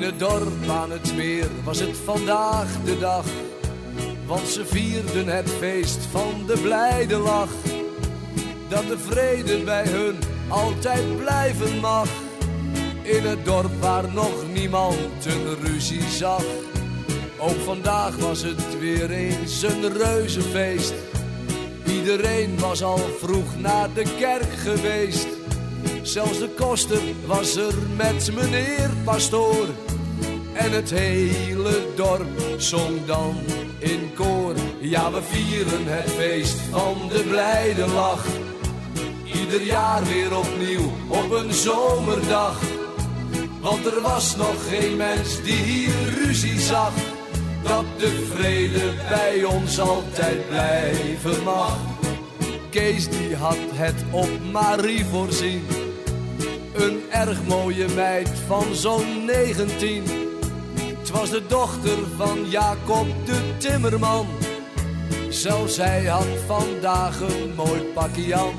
het dorp aan het meer was het vandaag de dag, want ze vierden het feest van de blijde lach. Dat de vrede bij hun altijd blijven mag, in het dorp waar nog niemand een ruzie zag. Ook vandaag was het weer eens een reuzenfeest. Iedereen was al vroeg naar de kerk geweest. Zelfs de koster was er met meneer pastoor. En het hele dorp zong dan in koor. Ja, we vieren het feest van de blijde lach. Ieder jaar weer opnieuw op een zomerdag. Want er was nog geen mens die hier ruzie zag. Dat de vrede bij ons altijd blijven mag. Kees die had het op Marie voorzien. Een erg mooie meid van zo'n 19. Het was de dochter van Jacob de timmerman. Zelfs zij had vandaag een mooi pakje aan.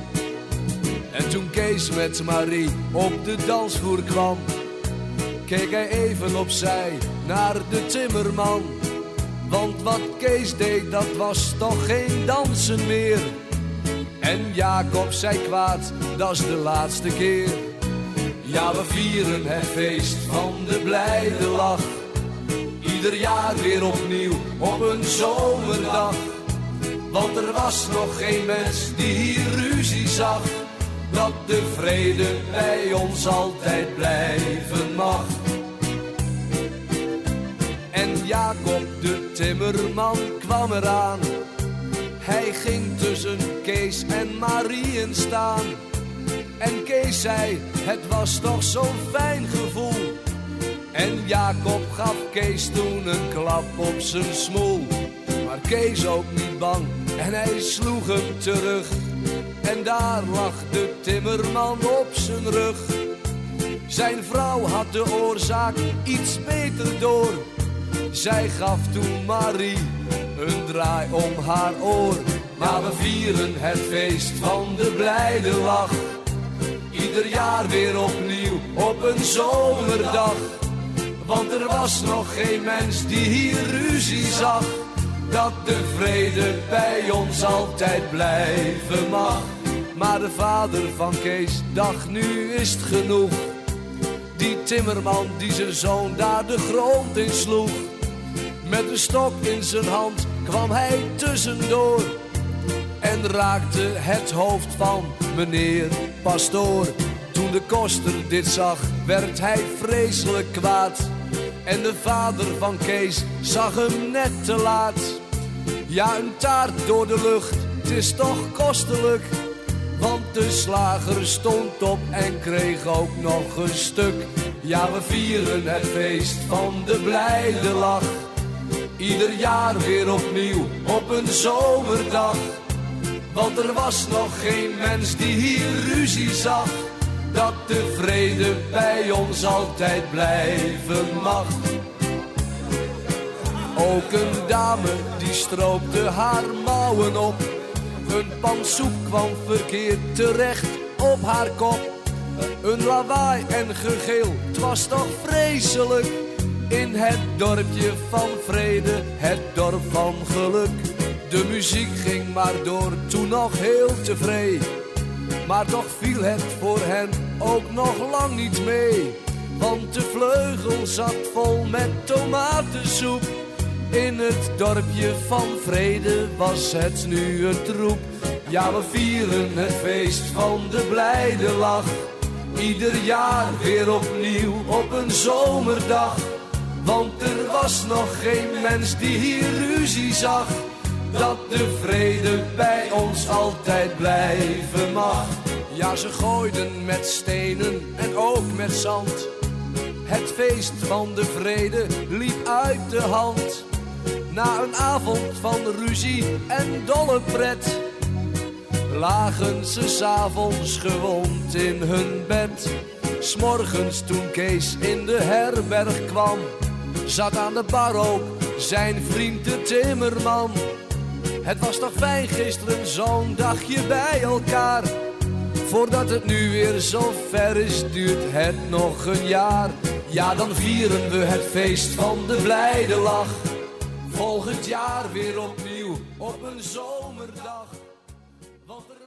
En toen Kees met Marie op de dansvloer kwam, keek hij even opzij naar de timmerman. Want wat Kees deed, dat was toch geen dansen meer. En Jacob zei kwaad, dat is de laatste keer. Ja, we vieren het feest van de blijde lach. Ieder jaar weer opnieuw op een zomerdag. Want er was nog geen mens die hier ruzie zag. Dat de vrede bij ons altijd blijven mag. En Jacob de timmerman kwam eraan. Hij ging tussen Kees en Marie in staan. En Kees zei, het was toch zo'n fijn gevoel. En Jacob gaf Kees toen een klap op zijn smoel. Maar Kees ook niet bang en hij sloeg hem terug. En daar lag de timmerman op zijn rug. Zijn vrouw had de oorzaak iets beter door. Zij gaf toen Marie een draai om haar oor. Maar we vieren het feest van de blijde lach. Ieder jaar weer opnieuw op een zomerdag. Want er was nog geen mens die hier ruzie zag. Dat de vrede bij ons altijd blijven mag. Maar de vader van Kees dacht, nu is het genoeg. Die timmerman die zijn zoon daar de grond in sloeg. Met een stok in zijn hand kwam hij tussendoor. En raakte het hoofd van meneer pastoor. Toen de koster dit zag, werd hij vreselijk kwaad. En de vader van Kees zag hem net te laat. Ja, een taart door de lucht, het is toch kostelijk. Want de slager stond op en kreeg ook nog een stuk. Ja, we vieren het feest van de blijde lach. Ieder jaar weer opnieuw op een zomerdag. Want er was nog geen mens die hier ruzie zag. Dat de vrede bij ons altijd blijven mag. Ook een dame die stroopte haar mouwen op. Een pan soep kwam verkeerd terecht op haar kop. Een lawaai en gegil, het was toch vreselijk. In het dorpje van vrede, het dorp van geluk. De muziek ging maar door, toen nog heel tevreden. Maar toch viel het voor hen ook nog lang niet mee. Want de vleugel zat vol met tomatensoep. In het dorpje van vrede was het nu een troep. Ja, we vieren het feest van de blijde lach. Ieder jaar weer opnieuw op een zomerdag. Want er was nog geen mens die hier ruzie zag. Dat de vrede bij ons altijd blijven mag. Ja, ze gooiden met stenen en ook met zand. Het feest van de vrede liep uit de hand. Na een avond van ruzie en dolle pret lagen ze 's avonds gewond in hun bed. 's Morgens toen Kees in de herberg kwam, zat aan de bar ook zijn vriend de timmerman. Het was toch fijn gisteren zo'n dagje bij elkaar. Voordat het nu weer zo ver is, duurt het nog een jaar. Ja, dan vieren we het feest van de blijde lach. Volgend jaar weer opnieuw op een zomerdag. Want er